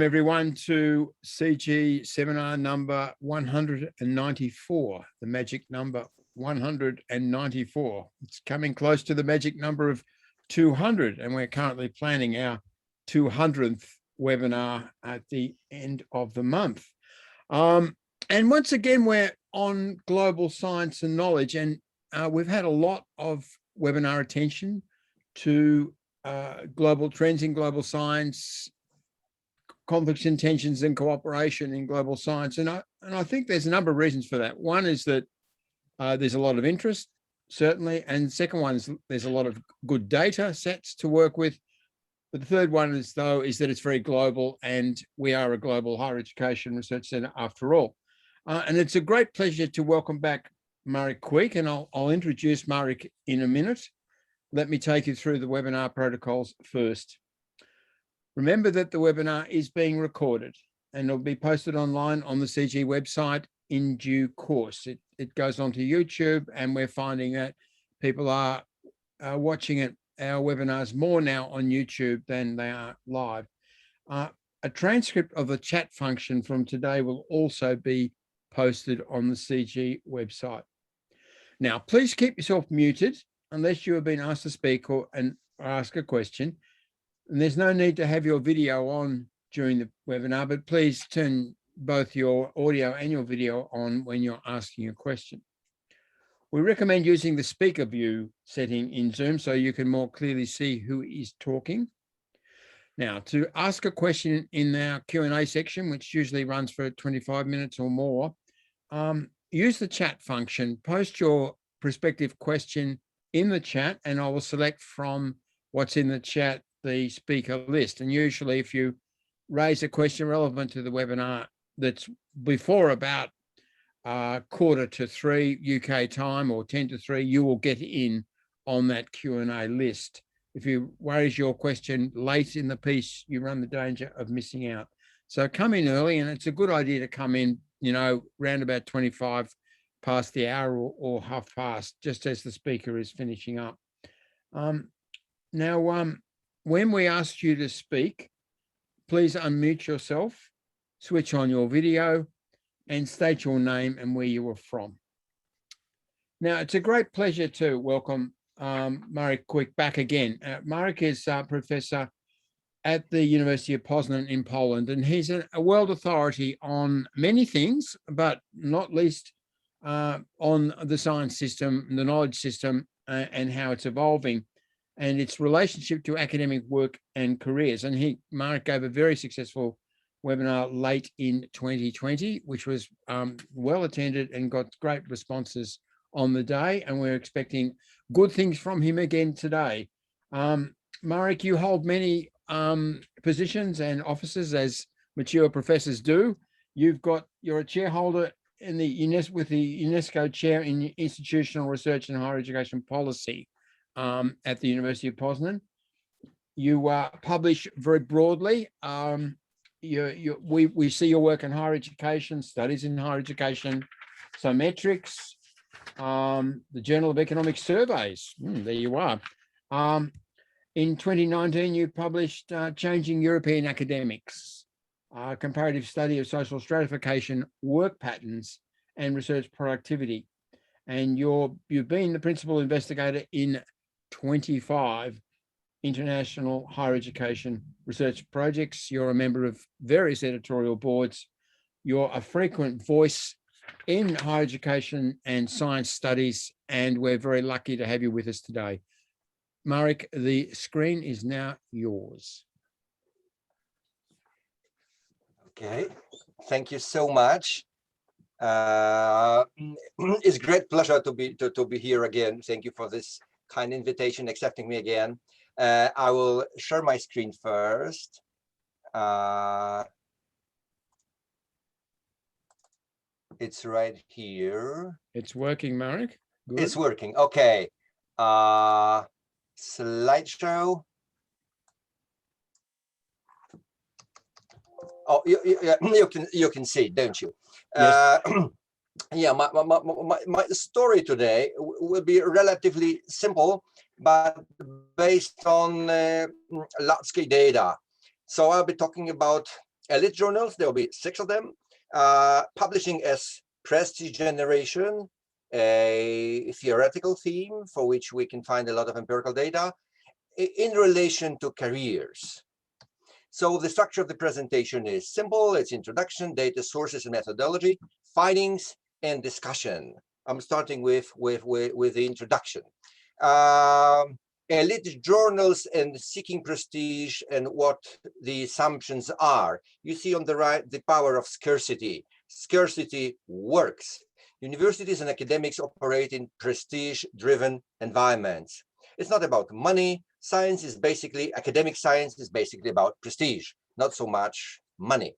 Everyone to CG seminar number 194, the magic number 194. It's coming close to the magic number of 200, and we're currently planning our 200th webinar at the end of the month. And once again, we're on global science and knowledge, and we've had a lot of webinar attention to global trends in global science, conflicts and tensions and cooperation in global science. And I think there's a number of reasons for that. One is that there's a lot of interest, certainly. And the second one is there's a lot of good data sets to work with. But the third one is, though, is that it's very global, and we are a global higher education research centre after all. And it's a great pleasure to welcome back Marek Kwiek, and I'll introduce Marek in a minute. Let me take you through the webinar protocols first. Remember that the webinar is being recorded and it'll be posted online on the CG website in due course. It goes onto YouTube, and we're finding that people are watching our webinars more now on YouTube than they are live. A transcript of the chat function from today will also be posted on the CG website. Now, please keep yourself muted unless you have been asked to speak or ask a question. And there's no need to have your video on during the webinar, but please turn both your audio and your video on when you're asking a question. We recommend using the speaker view setting in Zoom so you can more clearly see who is talking. Now, to ask a question in our Q&A section, which usually runs for 25 minutes or more, use the chat function, post your prospective question in the chat, and I will select from what's in the chat the speaker list. And usually if you raise a question relevant to the webinar that's before about 2:45 UK time or 10 to 3, you will get in on that Q&A list. If you raise your question late in the piece, you run the danger of missing out. So come in early, and it's a good idea to come in, you know, round about 25 past the hour or half past, just as the speaker is finishing up. When we ask you to speak, please unmute yourself, switch on your video, and state your name and where you are from. Now, it's a great pleasure to welcome Marek Kwiek back again. Marek is a professor at the University of Poznan in Poland, and he's a world authority on many things, but not least on the science system, the knowledge system, and how it's evolving, and its relationship to academic work and careers. And Marek gave a very successful webinar late in 2020, which was well attended and got great responses on the day. And we're expecting good things from him again today. Marek, you hold many positions and offices as mature professors do. You're a chairholder in with the UNESCO chair in institutional research and higher education policy at the University of Poznan. You publish very broadly. We see your work in higher education, studies in higher education, so metrics, the Journal of Economic Surveys. There you are. In 2019, you published Changing European Academics, a comparative study of social stratification, work patterns, and research productivity. And you've been the principal investigator in 25 international higher education research projects. You're a member of various editorial boards. You're a frequent voice in higher education and science studies, and we're very lucky to have you with us today. Marek, the screen is now yours. Okay, thank you so much. It's a great pleasure to be here again. Thank you for this kind invitation, accepting me again. I will share my screen first. It's right here. It's working, Marek. Good. It's working. Okay. Slideshow. Oh, you can see, don't you? Yes. Yeah, my story today will be relatively simple, but based on large-scale data. So I'll be talking about elite journals, there will be 6 of them, publishing as prestige generation, a theoretical theme for which we can find a lot of empirical data in relation to careers. So the structure of the presentation is simple. It's introduction, data sources and methodology, findings, and discussion. I'm starting with the introduction. Elite journals and seeking prestige and what the assumptions are. You see on the right the power of scarcity. Scarcity works. Universities and academics operate in prestige-driven environments. It's not about money. Science is basically, academic science is basically about prestige, not so much money.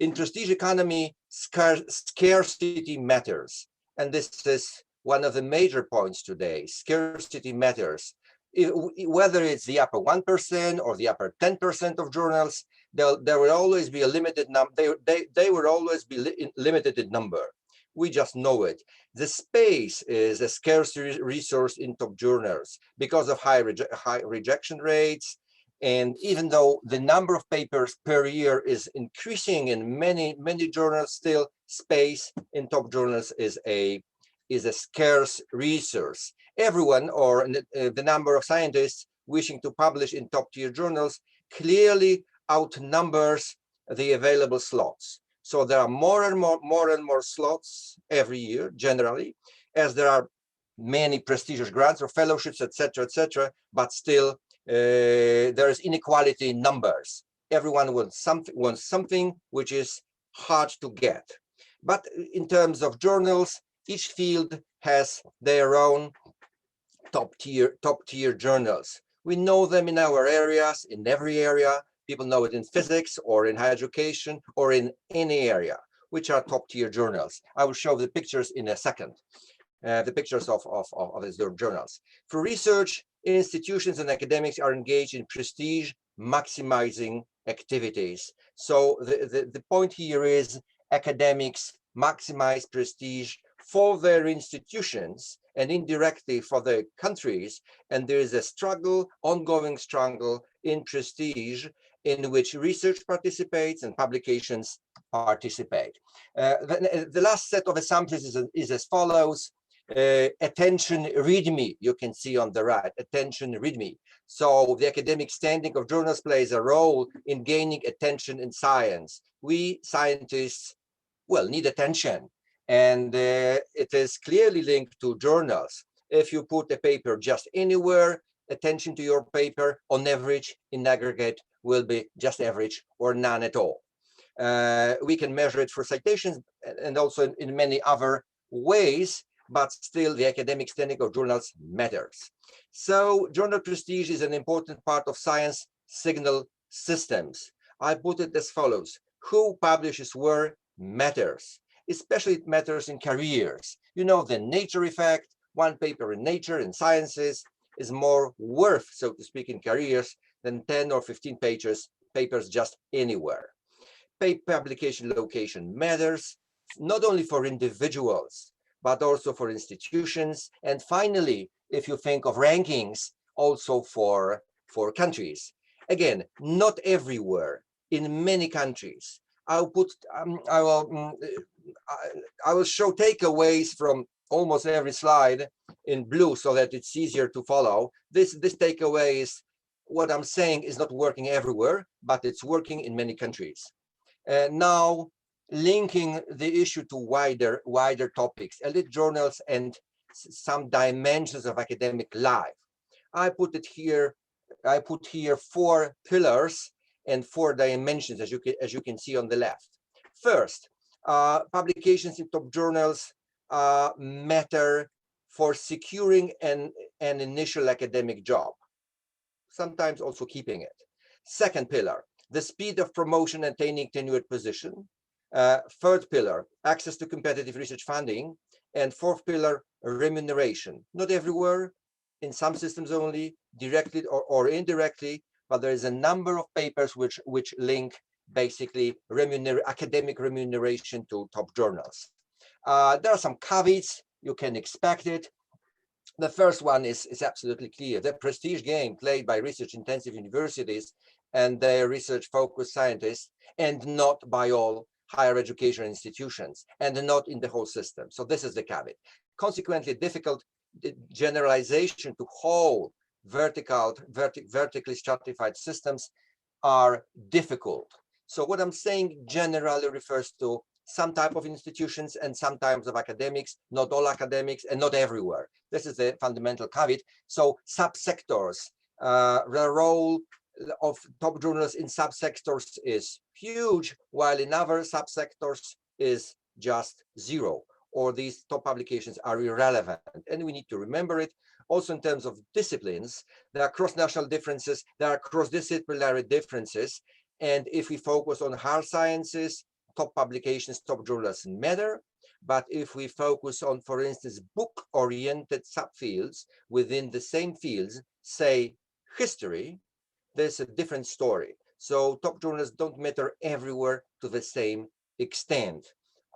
In prestige economy, scarcity matters. And this is one of the major points today. Scarcity matters. Whether it's the upper 1% or the upper 10% of journals, there will always be a limited number. They will always be limited in number. We just know it. The space is a scarce resource in top journals because of high rejection rates. And even though the number of papers per year is increasing in many journals, still space in top journals is a scarce resource. Everyone, or the number of scientists wishing to publish in top tier journals, clearly outnumbers the available slots. So there are more and more slots every year, generally, as there are many prestigious grants or fellowships, etc., but still there is inequality in numbers. Everyone wants something which is hard to get. But in terms of journals, each field has their own top tier journals. We know them in our areas, in every area. People know it in physics or in higher education or in any area, which are top tier journals. I will show the pictures in a second, the pictures of these journals. For research, institutions and academics are engaged in prestige maximizing activities. So the point here is academics maximize prestige for their institutions and indirectly for their countries. And there is a struggle, ongoing struggle in prestige in which research participates and publications participate. The last set of assumptions is as follows. Attention, read me, you can see on the right, attention, read me. So the academic standing of journals plays a role in gaining attention in science. We scientists, well, need attention. And it is clearly linked to journals. If you put a paper just anywhere, attention to your paper on average in aggregate will be just average or none at all. We can measure it for citations and also in many other ways, but still the academic standing of journals matters. So journal prestige is an important part of science signal systems. I put it as follows: who publishes where matters. Especially it matters in careers. You know, the Nature effect, one paper in Nature in Sciences is more worth, so to speak, in careers than 10 or 15 papers just anywhere. Publication location matters, not only for individuals, but also for institutions. And finally, if you think of rankings, also for countries. Again, not everywhere, in many countries. I will show takeaways from almost every slide in blue so that it's easier to follow. This takeaway is what I'm saying is not working everywhere, but it's working in many countries. Now, linking the issue to wider topics, elite journals and some dimensions of academic life. I put here 4 pillars and 4 dimensions, as you can see on the left. First, publications in top journals matter for securing an initial academic job, sometimes also keeping it. Second pillar, the speed of promotion and attaining tenured position. Third pillar, access to competitive research funding. And fourth pillar, remuneration. Not everywhere, in some systems only, directly or indirectly, but there is a number of papers which link basically academic remuneration to top journals. There are some caveats, you can expect it. The first one is absolutely clear. The prestige game played by research-intensive universities and their research-focused scientists, and not by all higher education institutions, and not in the whole system. So this is the caveat. Consequently, difficult generalization to whole vertically stratified systems are difficult. So what I'm saying generally refers to some type of institutions and some types of academics, not all academics, and not everywhere. This is the fundamental caveat. So subsectors, the role of top journals in subsectors is huge, while in other subsectors is just zero, or these top publications are irrelevant. And we need to remember it. Also in terms of disciplines, there are cross-national differences, there are cross-disciplinary differences. And if we focus on hard sciences, top publications, top journals matter. But if we focus on, for instance, book-oriented subfields within the same fields, say history, there's a different story. So top journals don't matter everywhere to the same extent.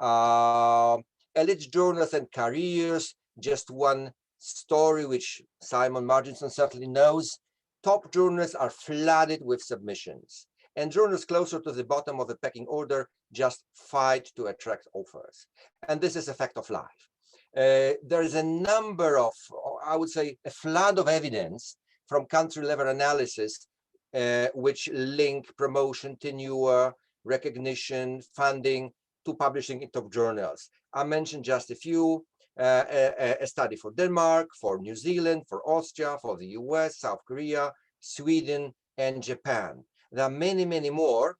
Elite journals and careers, just one story which Simon Marginson certainly knows. Top journals are flooded with submissions, and journals closer to the bottom of the pecking order just fight to attract offers. And this is a fact of life. There is a number of, I would say, a flood of evidence from country level analysis which link promotion, tenure, recognition, funding to publishing in top journals. I mentioned just a few, a study for Denmark, for New Zealand, for Austria, for the US, South Korea, Sweden, and Japan. There are many, many more,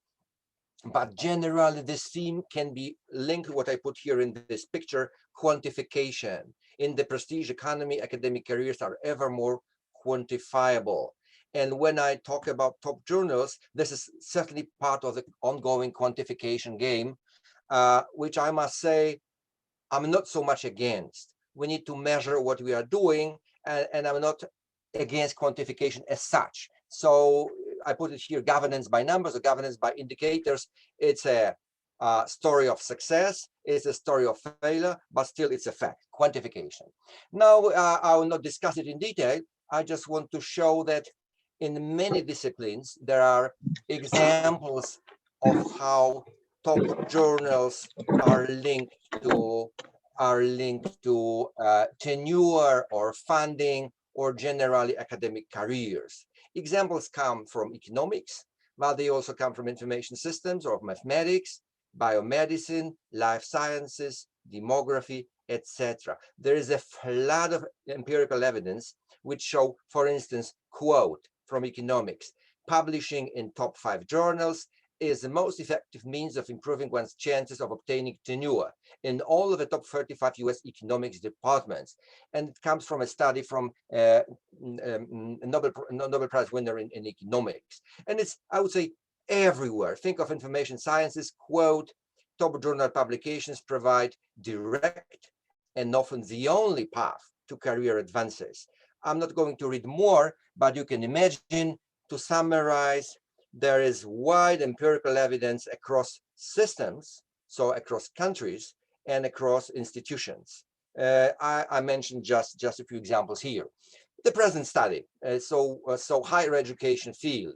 but generally this theme can be linked to what I put here in this picture, quantification. In the prestige economy, academic careers are ever more quantifiable. And when I talk about top journals, this is certainly part of the ongoing quantification game, which I must say, I'm not so much against. We need to measure what we are doing, and I'm not against quantification as such. So I put it here, governance by numbers or governance by indicators. It's a story of success, it's a story of failure, but still it's a fact, quantification. Now, I will not discuss it in detail. I just want to show that in many disciplines, there are examples of how top journals are linked to tenure or funding or generally academic careers. Examples come from economics, but they also come from information systems or mathematics, biomedicine, life sciences, demography, etc. There is a flood of empirical evidence which show, for instance, quote from economics, publishing in top 5 journals is the most effective means of improving one's chances of obtaining tenure in all of the top 35 US economics departments. And it comes from a study from a Nobel Prize winner in economics. And it's, I would say, everywhere. Think of information sciences, quote, top journal publications provide direct and often the only path to career advances. I'm not going to read more, but you can imagine, to summarize, there is wide empirical evidence across systems, so across countries and across institutions. I mentioned just a few examples here. The present study, so higher education field.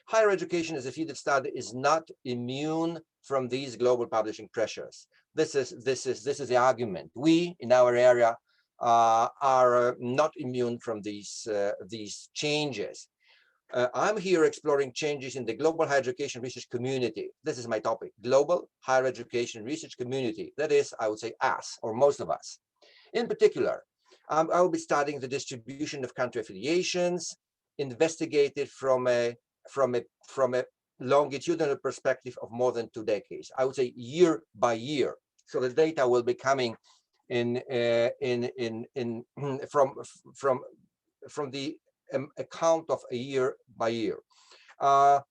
Higher education as a field of study is not immune from these global publishing pressures. This is the argument. We in our area are not immune from these changes. I'm here exploring changes in the global higher education research community. This is my topic, global higher education research community. That is, I would say, us, or most of us. In particular, I will be studying the distribution of country affiliations, investigated from a longitudinal perspective of more than 2 decades. I would say year by year. So the data will be coming from the account of a year by year. I'll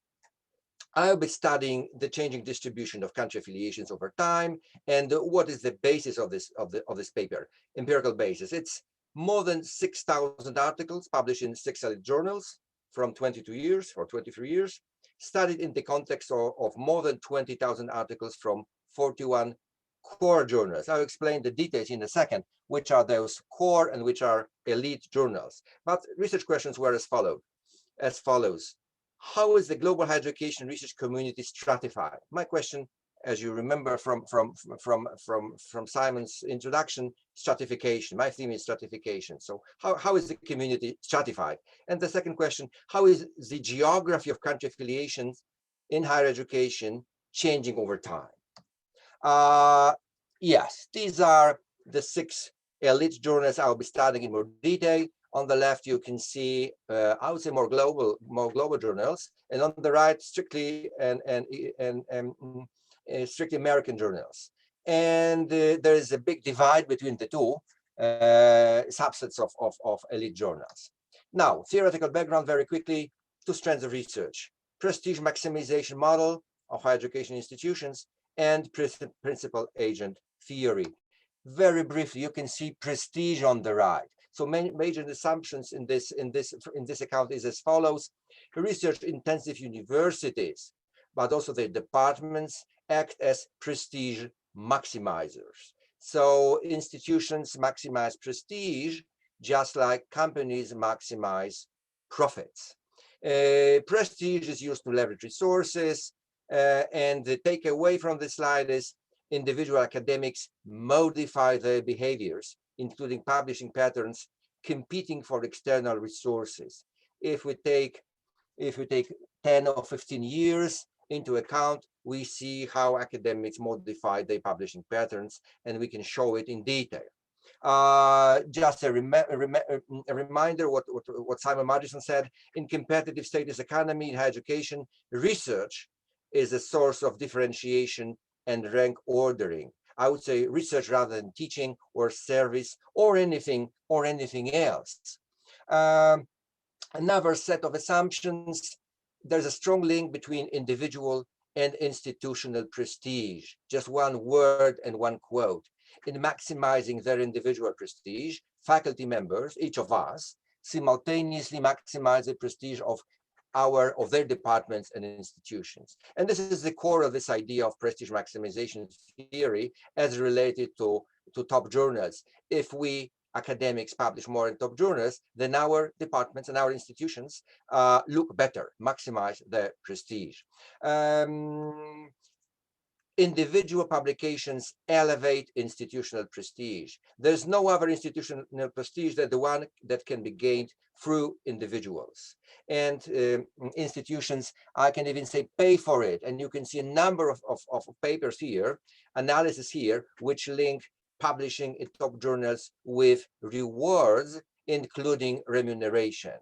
be studying the changing distribution of country affiliations over time, and what is the basis of this paper, empirical basis. It's more than 6,000 articles published in 6 elite journals from 22 years or 23 years, studied in the context of more than 20,000 articles from 41 core journals. I'll explain the details in a second, which are those core and which are elite journals. But research questions were as follows. how is the global higher education research community stratified? My question, as you remember from Simon's introduction, stratification. My theme is stratification. So how is the community stratified? And the second question, how is the geography of country affiliations in higher education changing over time? Yes, these are the 6 elite journals I'll be studying in more detail. On the left, you can see, I would say more global journals, and on the right, strictly strictly American journals. And there is a big divide between the two subsets of elite journals. Now, theoretical background very quickly, 2 strands of research: prestige maximization model of higher education institutions and principal agent theory. Very briefly, you can see prestige on the right. So major assumptions in this account is as follows: research-intensive universities, but also their departments, act as prestige maximizers. So institutions maximize prestige, just like companies maximize profits. Prestige is used to leverage resources, and the takeaway from the slide is individual academics modify their behaviors, including publishing patterns, competing for external resources. If we take 10 or 15 years into account, we see how academics modify their publishing patterns, and we can show it in detail. Just a reminder what Simon Madison said: in competitive status economy, in higher education, research is a source of differentiation and rank ordering. I would say research rather than teaching or service or anything else. Another set of assumptions: there's a strong link between individual and institutional prestige. Just one word and one quote. In maximizing their individual prestige, faculty members, each of us, simultaneously maximize the prestige of their departments and institutions. And this is the core of this idea of prestige maximization theory as related to top journals. If we academics publish more in top journals, then our departments and our institutions look better, maximize their prestige. Individual publications elevate institutional prestige. There's no other institutional prestige than the one that can be gained through individuals. And institutions, I can even say, pay for it. And you can see a number of papers here, analysis here, which link publishing in top journals with rewards, including remuneration.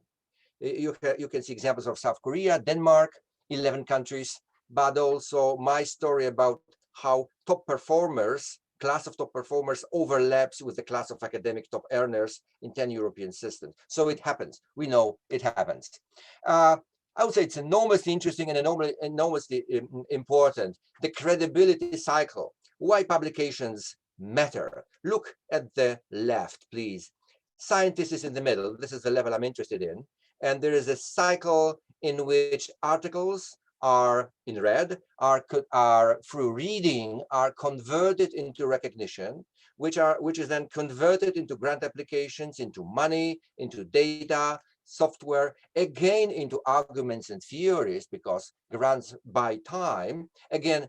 You can see examples of South Korea, Denmark, 11 countries, but also my story about how top performers, class of top performers overlaps with the class of academic top earners in 10 European systems. So it happens. We know it happens. I would say it's enormously interesting and enormously important. The credibility cycle, why publications matter. Look at the left, please. Scientist is in the middle. This is the level I'm interested in. And there is a cycle in which articles are in red, are through reading, are converted into recognition, which is then converted into grant applications, into money, into data, software, again into arguments and theories, because grants buy time, again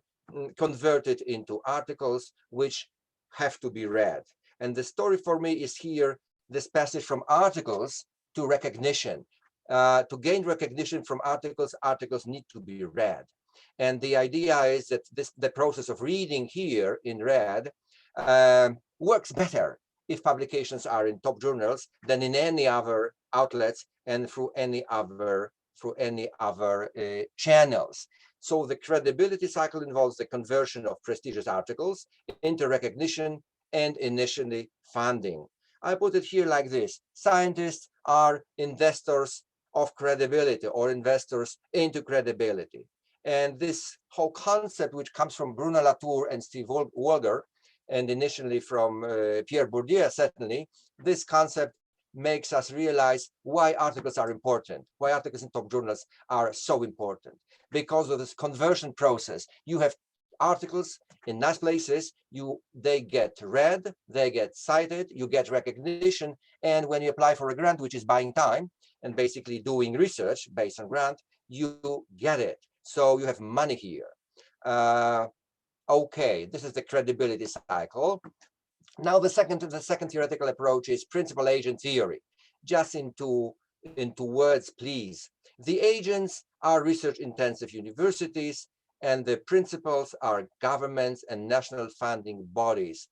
converted into articles which have to be read. And the story for me is here, this passage from articles to recognition. To gain recognition from articles need to be read. And the idea is that the process of reading here in red works better if publications are in top journals than in any other outlets and through any other channels. So the credibility cycle involves the conversion of prestigious articles into recognition and initially funding. I put it here like this: scientists are investors of credibility, or investors into credibility. And this whole concept, which comes from Bruno Latour and Steve Wohlger, and initially from Pierre Bourdieu, certainly, this concept makes us realize why articles are important, why articles in top journals are so important. Because of this conversion process, you have articles in nice places, they get read, they get cited, you get recognition, and when you apply for a grant, which is buying time and basically doing research based on grant, you get it. So you have money here. Okay, this is the credibility cycle. Now the second theoretical approach is principal agent theory. Just into words, please. The agents are research-intensive universities, and the principals are governments and national funding bodies.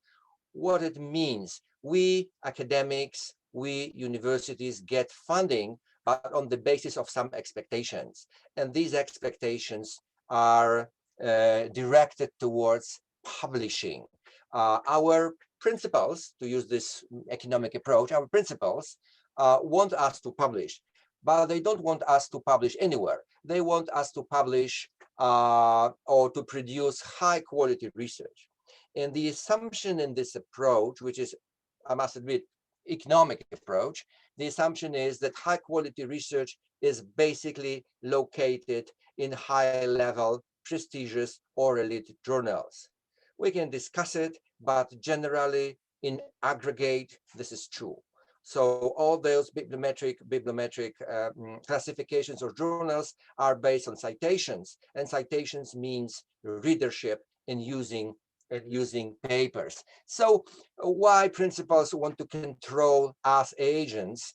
What it means: we academics, we universities get funding, but on the basis of some expectations, and these expectations are directed towards publishing. Our principals, to use this economic approach, our principals want us to publish, but they don't want us to publish anywhere. They want us to publish or to produce high quality research. And the assumption in this approach, which is, I must admit, economic approach, the assumption is that high quality research is basically located in high level, prestigious or elite journals. We can discuss it, but generally in aggregate, this is true. So all those bibliometric classifications or journals are based on citations, and citations means readership in using papers. So why principals want to control us agents?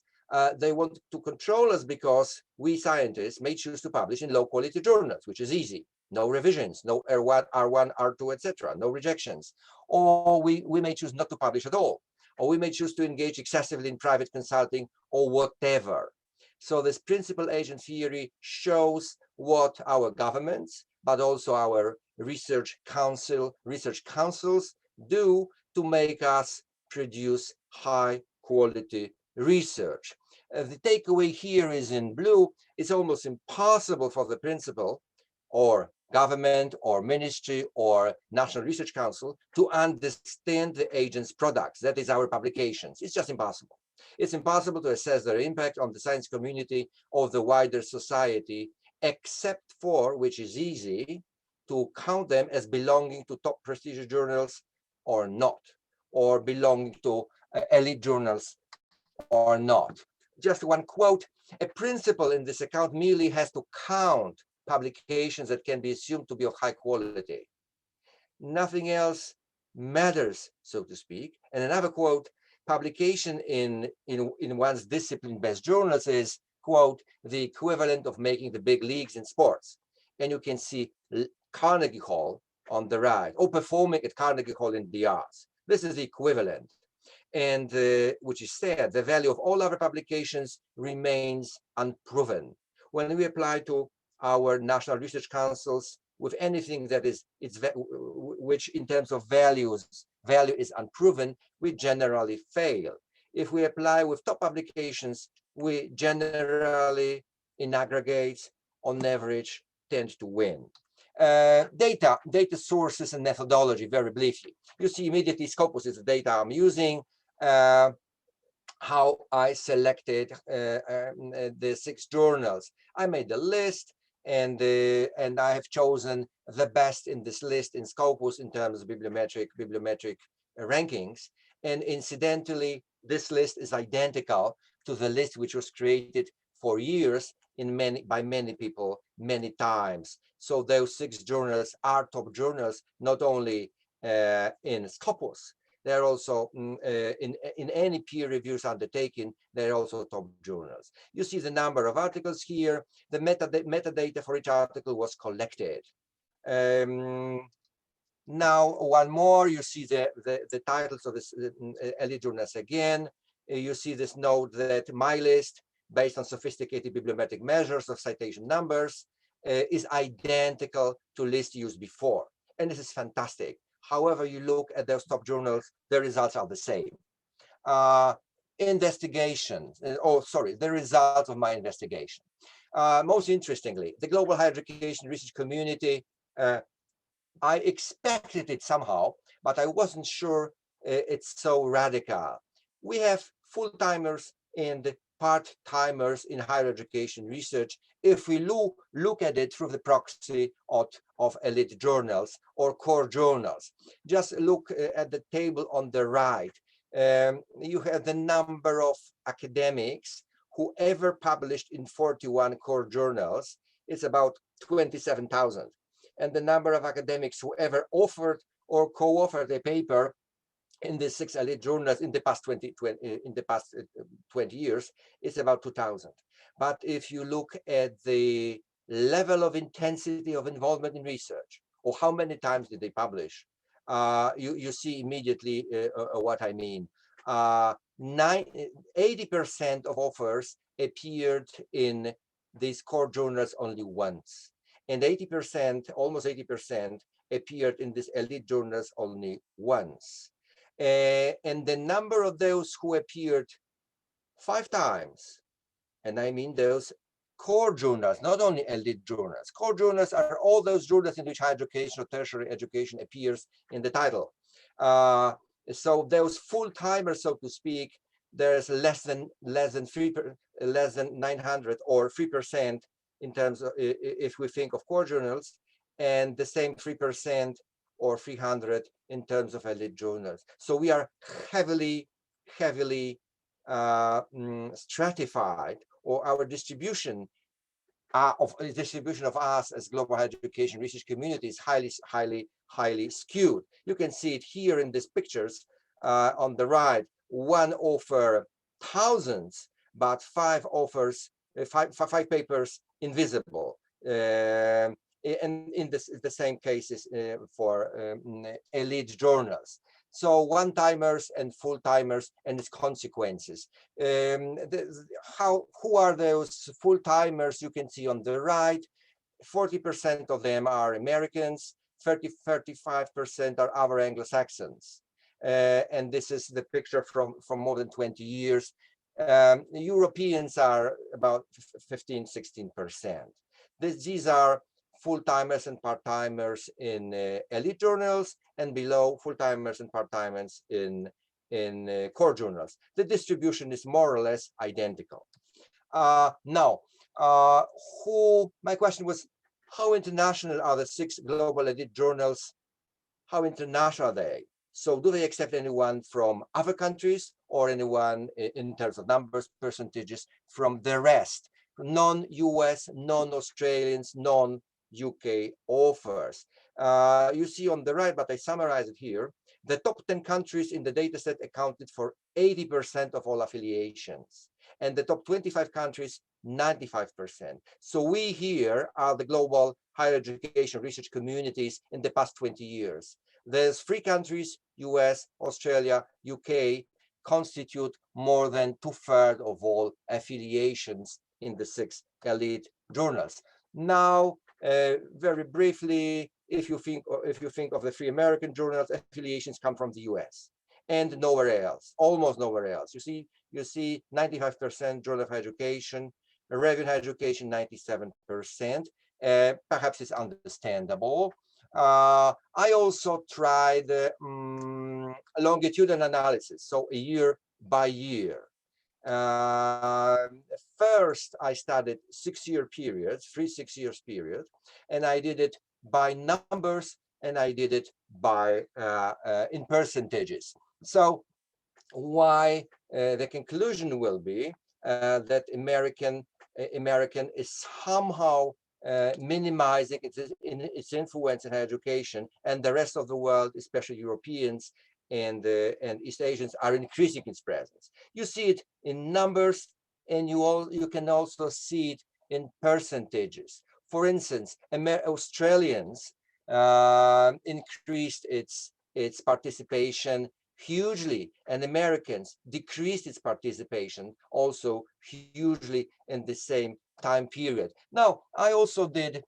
They want to control us because we scientists may choose to publish in low quality journals, which is easy. No revisions, no R1, R2, etc., no rejections. Or we may choose not to publish at all. Or we may choose to engage excessively in private consulting or whatever. So this principal agent theory shows what our governments, but also our research councils do to make us produce high quality research. The takeaway here is in blue. It's almost impossible for the principal or government or ministry or National Research Council to understand the agent's products, that is our publications. It's just impossible. It's impossible to assess their impact on the science community or the wider society, except for, which is easy, to count them as belonging to top prestigious journals or not, or belonging to elite journals or not. Just one quote: a principal in this account merely has to count publications that can be assumed to be of high quality. Nothing else matters, so to speak. And another quote: publication in one's discipline-based journals is, quote, the equivalent of making the big leagues in sports. And you can see Carnegie Hall on the right, or performing at Carnegie Hall in the arts. This is the equivalent. And which is said, the value of all other publications remains unproven. When we apply to our national research councils with anything that is which in terms of value is unproven, we generally fail. If we apply with top publications, we generally, in aggregate, on average, tend to win. Data sources and methodology, very briefly. You see immediately Scopus is the data I'm using. How I selected the 6 journals. I made a list, and I have chosen the best in this list in Scopus in terms of bibliometric rankings. And incidentally, this list is identical to the list which was created for years by many people many times. So those 6 journals are top journals, not only in Scopus. They're also in any peer reviews undertaken, they're also top journals. You see the number of articles here. The metadata for each article was collected. Now, one more, you see the titles of this elite journals again. You see this note that my list, based on sophisticated bibliometric measures of citation numbers, is identical to list used before. And this is fantastic. However you look at those top journals, the results are the same. Investigations, the results of my investigation. Most interestingly, the global higher education research community, I expected it somehow, but I wasn't sure it's so radical. We have full-timers and part-timers in higher education research if we look at it through the proxy of elite journals or core journals. Just look at the table on the right. You have the number of academics who ever published in 41 core journals it's about 27,000. And the number of academics who ever offered or co-authored a paper in the 6 elite journals in the past 20 years is about 2,000. But if you look at the level of intensity of involvement in research, or how many times did they publish, you see immediately what I mean. 80% of authors appeared in these core journals only once, and 80%, almost 80%, appeared in these elite journals only once. And the number of those who appeared 5 times, and I mean those core journals, not only elite journals. Core journals are all those journals in which higher education or tertiary education appears in the title. So those full-timers, so to speak, there's less than 900 or 3% in terms of, if we think of core journals, and the same 3% or 300 in terms of elite journals. So we are heavily stratified, or our distribution of us as global higher education research community is highly skewed. You can see it here in these pictures on the right. One author thousands, but 5 authors, 5 papers invisible. And in the same cases for elite journals. So one-timers and full-timers and its consequences. Who are those full-timers? You can see on the right, 40% of them are Americans, 35% are other Anglo-Saxons. And this is the picture from more than 20 years. Europeans are about 15–16%. These are full-timers and part-timers in elite journals, and below full-timers and part-timers in core journals. The distribution is more or less identical. Now, my question was, how international are the 6 global elite journals? How international are they? So do they accept anyone from other countries, or anyone in terms of numbers, percentages from the rest? Non-US, non-Australians, non-UK authors. You see on the right, but I summarize it here, the top 10 countries in the dataset accounted for 80% of all affiliations, and the top 25 countries, 95%. So we here are the global higher education research communities in the past 20 years. There's 3 countries, US, Australia, UK, constitute more than 2/3 of all affiliations in the 6 elite journals. Now, very briefly, if you think of the 3 American journals, affiliations come from the US and nowhere else, almost nowhere else. You see 95% Journal of Higher Education, RevHE Education 97%. Perhaps it's understandable. I also tried longitudinal analysis, so a year by year. First, I studied 6-year periods, 3 6-year periods, and I did it by numbers, and I did it by in percentages. So why the conclusion will be that American is somehow minimizing its influence in higher education, and the rest of the world, especially Europeans and East Asians, are increasing its presence. You see it in numbers, and you can also see it in percentages. For instance, Australians increased its participation hugely, and Americans decreased its participation also hugely in the same time period. Now, I also did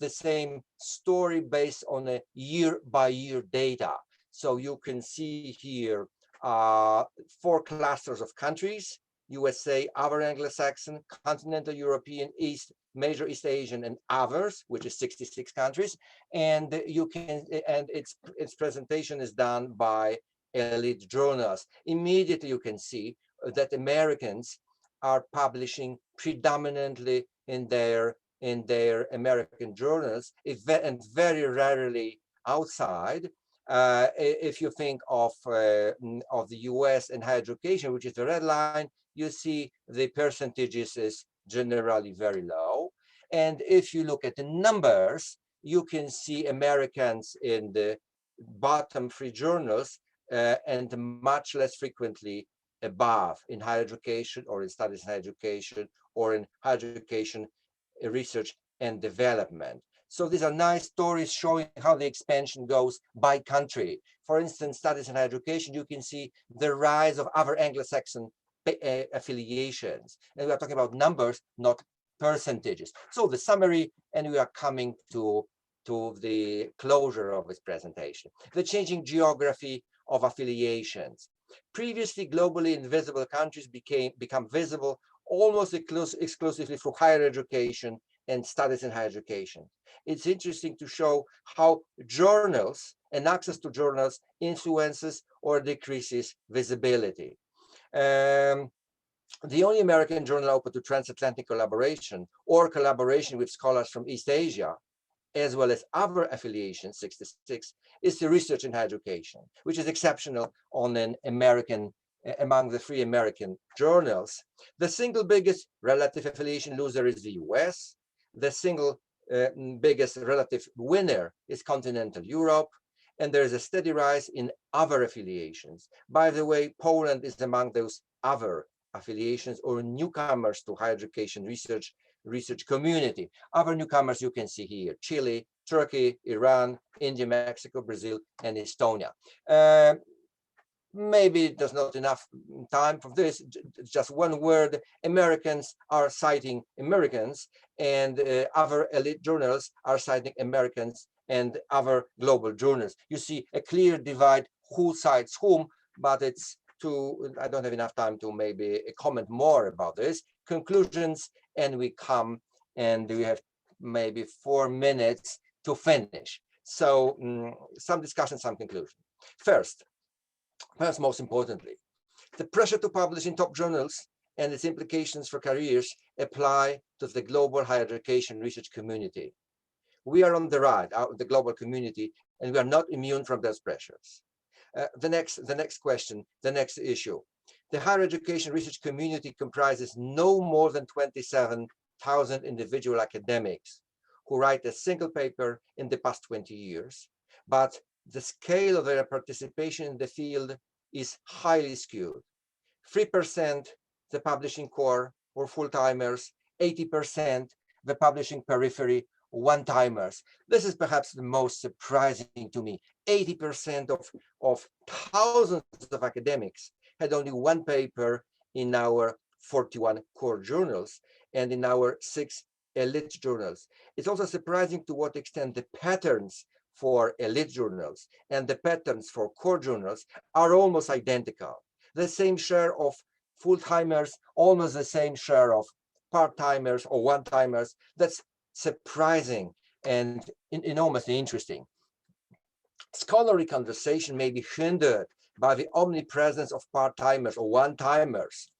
the same story based on a year-by-year data. So you can see here 4 clusters of countries: USA, other Anglo-Saxon, Continental European, major East Asian, and others, which is 66 countries. And its presentation is done by elite journals. Immediately you can see that Americans are publishing predominantly in their American journals, and very rarely outside. If you think of the US and higher education, which is the red line, you see the percentages is generally very low. And if you look at the numbers, you can see Americans in the bottom 3 journals and much less frequently above in higher education or in studies in higher education or in higher education research and development. So these are nice stories showing how the expansion goes by country. For instance, studies in higher education, you can see the rise of other Anglo-Saxon affiliations. And we are talking about numbers, not percentages. So the summary, and we are coming to the closure of this presentation. The changing geography of affiliations. Previously globally invisible countries become visible almost exclusively through higher education and studies in higher education. It's interesting to show how journals and access to journals influences or decreases visibility. The only American journal open to transatlantic collaboration or collaboration with scholars from East Asia, as well as other affiliations, 66, is the research in higher education, which is exceptional on an American, among the 3 American journals. The single biggest relative affiliation loser is the US. The single biggest relative winner is Continental Europe. And there is a steady rise in other affiliations. By the way, Poland is among those other affiliations or newcomers to higher education research community. Other newcomers you can see here: Chile, Turkey, Iran, India, Mexico, Brazil, and Estonia. Maybe there's not enough time for this. Just one word: Americans are citing Americans, and other elite journals are citing Americans and other global journals. You see a clear divide who cites whom, but I don't have enough time to maybe comment more about this. Conclusions, and we have maybe 4 minutes to finish. So some discussion, some conclusion. First, most importantly, the pressure to publish in top journals and its implications for careers apply to the global higher education research community. We are on the ride out of the global community, and we are not immune from those pressures. The next question, the next issue. The higher education research community comprises no more than 27,000 individual academics who write a single paper in the past 20 years, but the scale of their participation in the field is highly skewed. 3% the publishing core or full-timers, 80% the publishing periphery, one-timers. This is perhaps the most surprising to me. 80% of thousands of academics had only one paper in our 41 core journals and in our 6 elite journals. It's also surprising to what extent the patterns for elite journals and the patterns for core journals are almost identical. The same share of full-timers, almost the same share of part-timers or one-timers. That's surprising and enormously interesting. Scholarly conversation may be hindered by the omnipresence of part-timers or one-timers,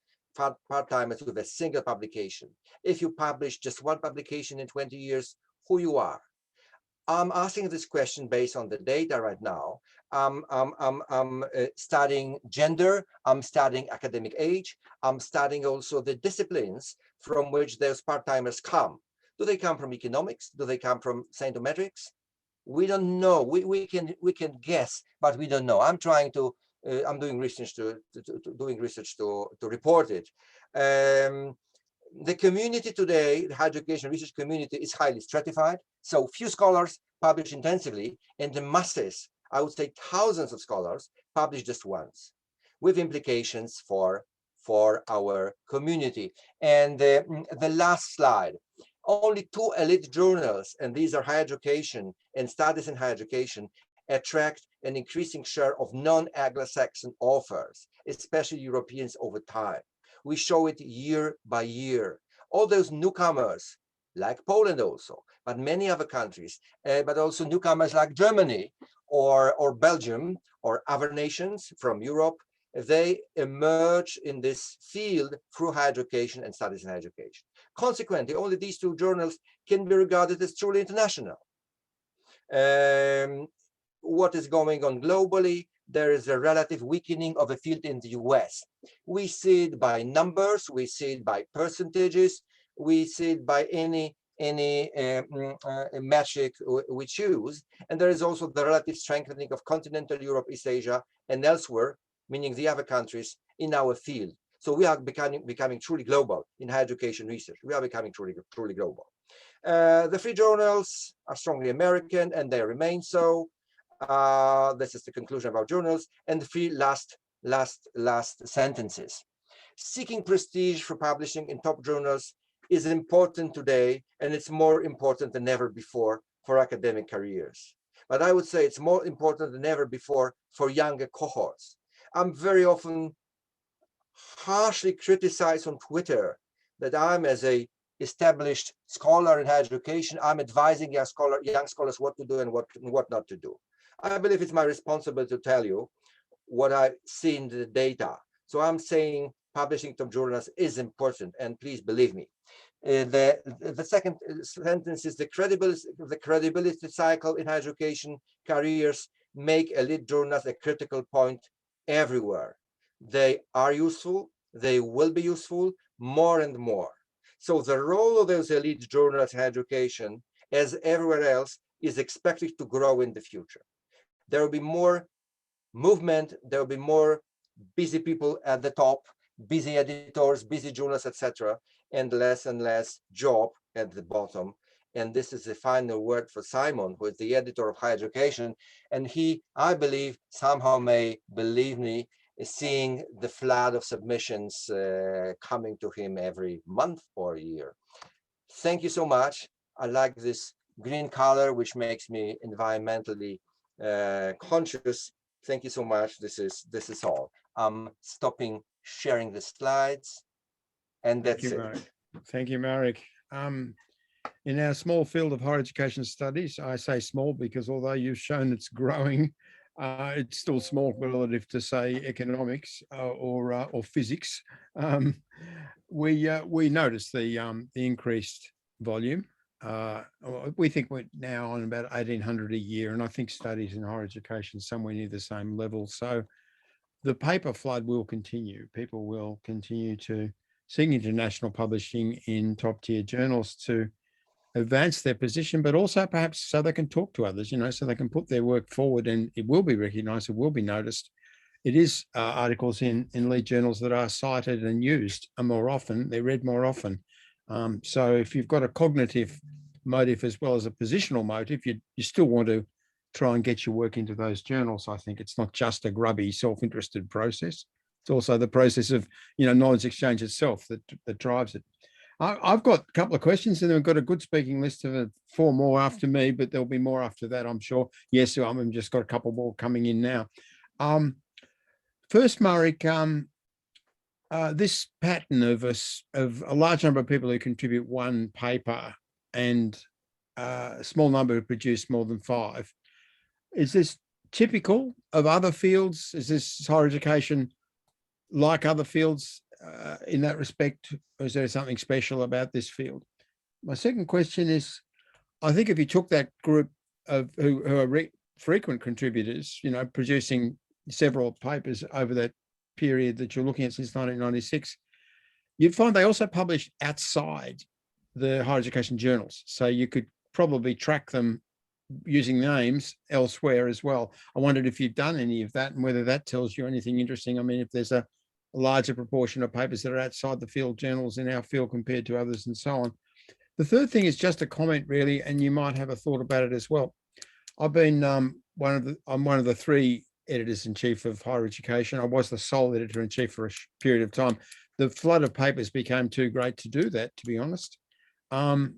part-timers with a single publication. If you publish just one publication in 20 years, who you are? I'm asking this question based on the data right now. I'm studying gender, I'm studying academic age, I'm studying also the disciplines from which those part-timers come. Do they come from economics? Do they come from scientometrics? We don't know. We can guess, but we don't know. I'm doing research to report it. The community today, the higher education research community, is highly stratified. So few scholars publish intensively, and the masses, I would say thousands of scholars, publish just once, with implications for our community. And the last slide. Only 2 elite journals, and these are higher education and studies in higher education, attract an increasing share of non-Anglo-Saxon authors, especially Europeans over time. We show it year by year. All those newcomers, like Poland also, but many other countries, but also newcomers like Germany or Belgium or other nations from Europe, they emerge in this field through higher education and studies in higher education. Consequently, only these 2 journals can be regarded as truly international. What is going on globally? There is a relative weakening of the field in the US. We see it by numbers, we see it by percentages, we see it by any metric we choose. And there is also the relative strengthening of continental Europe, East Asia, and elsewhere, meaning the other countries in our field. So we are becoming truly global in higher education research. We are becoming truly global. The three journals are strongly American, and they remain so. This is the conclusion of our journals. And the three last sentences. Seeking prestige for publishing in top journals is important today, and it's more important than ever before for academic careers. But I would say it's more important than ever before for younger cohorts. I'm very often harshly criticized on Twitter that I'm, as a established scholar in higher education, I'm advising young scholars what to do and what not to do. I believe it's my responsibility to tell you what I see in the data. So I'm saying publishing top journals is important, and please believe me. The second sentence is the credibility cycle in higher education careers make elite journals a critical point everywhere. They are useful, they will be useful more and more. So the role of those elite journals in higher education, as everywhere else, is expected to grow in the future. There will be more movement, there will be more busy people at the top, busy editors, busy journalists, etc., and less job at the bottom. And this is the final word for Simon, who is the editor of higher education. And he, I believe, somehow may believe me, is seeing the flood of submissions coming to him every month or year. Thank you so much. I like this green color, which makes me environmentally conscious. Thank you so much. This is all. I'm stopping sharing the slides, and that's it. Marek. Thank you, Marek. In our small field of higher education studies, I say small because although you've shown it's growing, it's still small relative to, say, economics or physics. We notice the increased volume. We think we're now on about 1,800 a year, and I think studies in higher education somewhere near the same level. So the paper flood will continue. People will continue to seek international publishing in top-tier journals to advance their position, but also perhaps so they can talk to others, so they can put their work forward and it will be recognized, it will be noticed. It is articles in lead journals that are cited and used more often, they're read more often. So if you've got a cognitive motive as well as a positional motive, you still want to try and get your work into those journals. I think it's not just a grubby self-interested process. It's also the process of, knowledge exchange itself that drives it. I've got a couple of questions, and I've got a good speaking list of 4 more after me, but there'll be more after that, I'm sure. Yes, I've just got a couple more coming in now. First, Marek, this pattern of a large number of people who contribute one paper and a small number who produce more than 5, is this typical of other fields? Is this higher education like other fields in that respect, or is there something special about this field? My second question is, I think if you took that group of who are frequent contributors, producing several papers over that period that you're looking at since 1996, you'd find they also publish outside the higher education journals. So you could probably track them using names elsewhere as well. I wondered if you've done any of that and whether that tells you anything interesting. I mean, if there's a larger proportion of papers that are outside the field journals in our field compared to others and so on. The third thing is just a comment really, and you might have a thought about it as well. I've been I'm one of the 3 editors-in-chief of higher education. I was the sole editor-in-chief for a period of time. The flood of papers became too great to do that, to be honest. But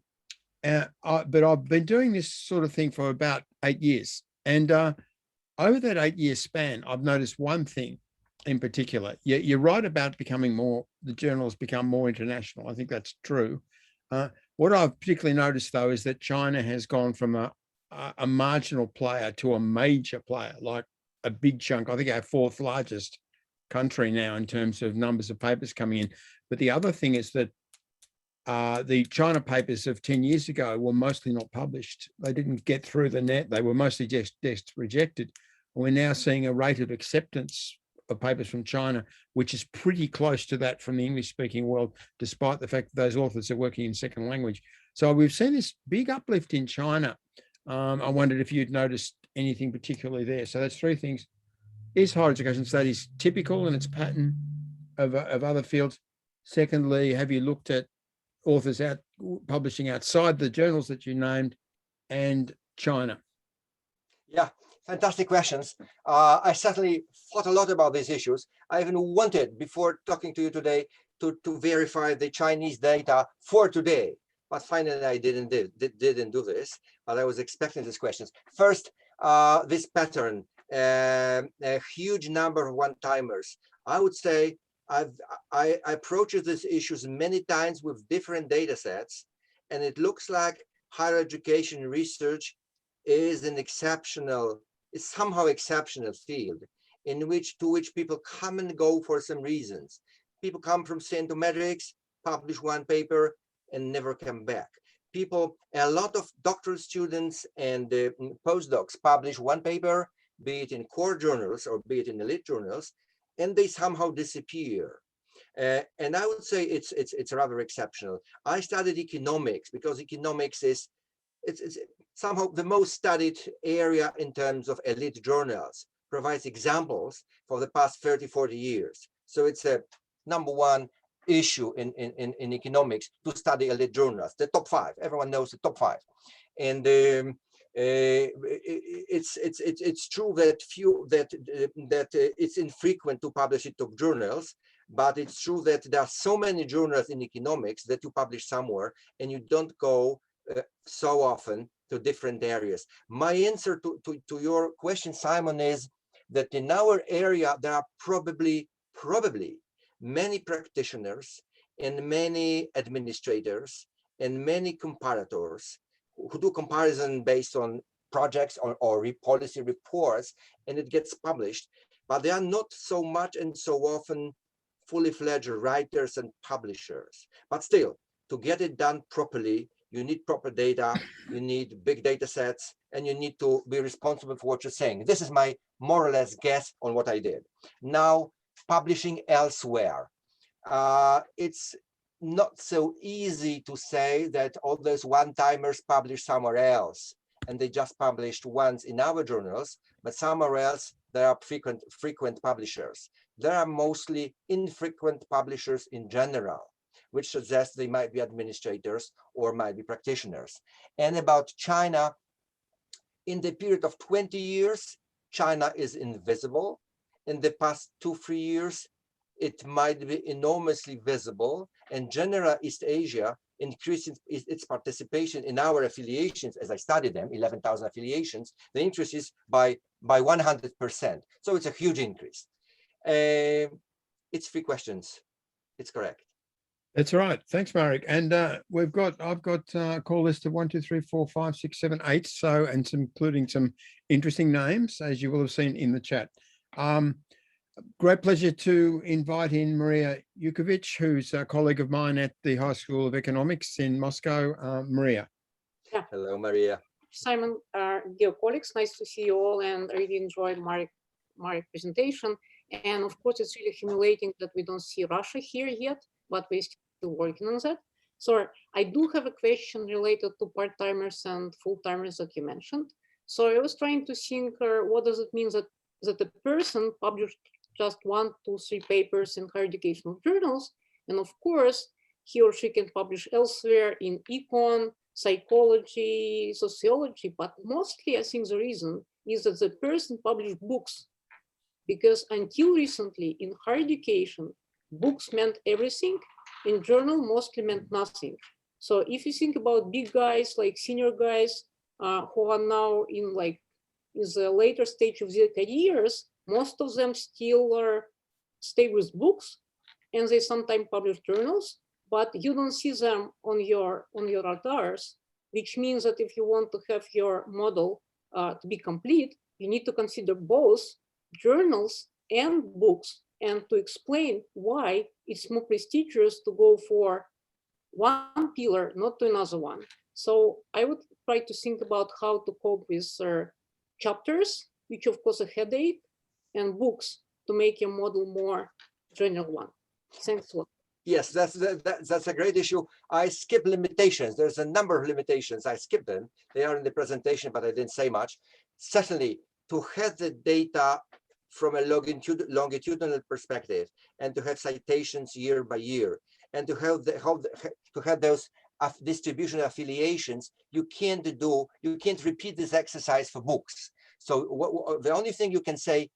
I've been doing this sort of thing for about 8 years. And over that 8-year span, I've noticed one thing in particular. You're right about the journals become more international. I think that's true. What I've particularly noticed, though, is that China has gone from a marginal player to a major player, like a big chunk. I think our 4th largest country now in terms of numbers of papers coming in. But the other thing is that the China papers of 10 years ago were mostly not published. They didn't get through the net. They were mostly just rejected. We're now seeing a rate of acceptance of papers from China, which is pretty close to that from the English-speaking world, despite the fact that those authors are working in second language. So we've seen this big uplift in China. I wondered if you'd noticed anything particularly there. So that's three things. Is higher education studies typical in its pattern of other fields? Secondly, have you looked at authors publishing outside the journals that you named, and China? Yeah, fantastic questions. I certainly thought a lot about these issues. I even wanted, before talking to you today, to verify the Chinese data for today. But finally, I didn't do this, but I was expecting these questions. First, this pattern, a huge number of one-timers. I would say I approached these issues many times with different data sets, and it looks like higher education research is somehow exceptional field to which people come and go for some reasons. People come from St. Mark's, publish one paper, and never come back. A lot of doctoral students and postdocs publish one paper, be it in core journals or be it in elite journals, and they somehow disappear. And I would say it's rather exceptional. I studied economics because economics is it's somehow the most studied area in terms of elite journals, provides examples for the past 30, 40 years. So it's a number one issue in economics to study elite journals, the top five. Everyone knows the top five. And it's true that it's infrequent to publish in top journals, but it's true that there are so many journals in economics that you publish somewhere and you don't go so often to different areas. My answer to your question, Simon, is that in our area there are probably many practitioners and many administrators and many comparators who do comparison based on projects or policy reports, and it gets published, but they are not so much and so often fully fledged writers and publishers. But still, to get it done properly, you need proper data, you need big data sets, and you need to be responsible for what you're saying. This is my more or less guess on what I did. Now, publishing elsewhere. It's not so easy to say that all those one-timers publish somewhere else and they just published once in our journals, but somewhere else there are frequent publishers. There are mostly infrequent publishers in general, which suggests they might be administrators or might be practitioners. And about China, in the period of 20 years, China is invisible. In the past 2-3 years, it might be enormously visible, and general East Asia increases its participation in our affiliations. As I studied them, 11,000 affiliations, the increase is by 100%. So it's a huge increase. It's 3 questions. It's correct. That's right. Thanks, Marek. And I've got a call list of 1, 2, 3, 4, 5, 6, 7, 8. So, and some, including some interesting names, as you will have seen in the chat. Great pleasure to invite in Maria Yukovic, who's a colleague of mine at the High School of Economics in Moscow. Maria. Yeah. Hello, Maria. Simon, dear colleagues, nice to see you all, and I really enjoyed Marek's presentation. And of course, it's really humiliating that we don't see Russia here yet, but we're still working on that. So I do have a question related to part-timers and full-timers that you mentioned. So I was trying to think, what does it mean that a person published just 1, 2, 3 papers in higher educational journals, and of course, he or she can publish elsewhere in econ, psychology, sociology, but mostly I think the reason is that the person published books, because until recently in higher education, books meant everything, in journal mostly meant nothing. So if you think about big guys, like senior guys who are now in the later stage of their careers, most of them still stay with books, and they sometimes publish journals, but you don't see them on your radars, which means that if you want to have your model to be complete, you need to consider both journals and books, and to explain why it's more prestigious to go for one pillar, not to another one. So I would try to think about how to cope with chapters, which of course a headache, and books to make your model more general one. Thanks a lot. Yes, that's a great issue. I skip limitations. There's a number of limitations. I skipped them. They are in the presentation, but I didn't say much. Certainly, to have the data from a longitudinal perspective and to have citations year by year and to have those distribution affiliations, you can't repeat this exercise for books. So the only thing you can say,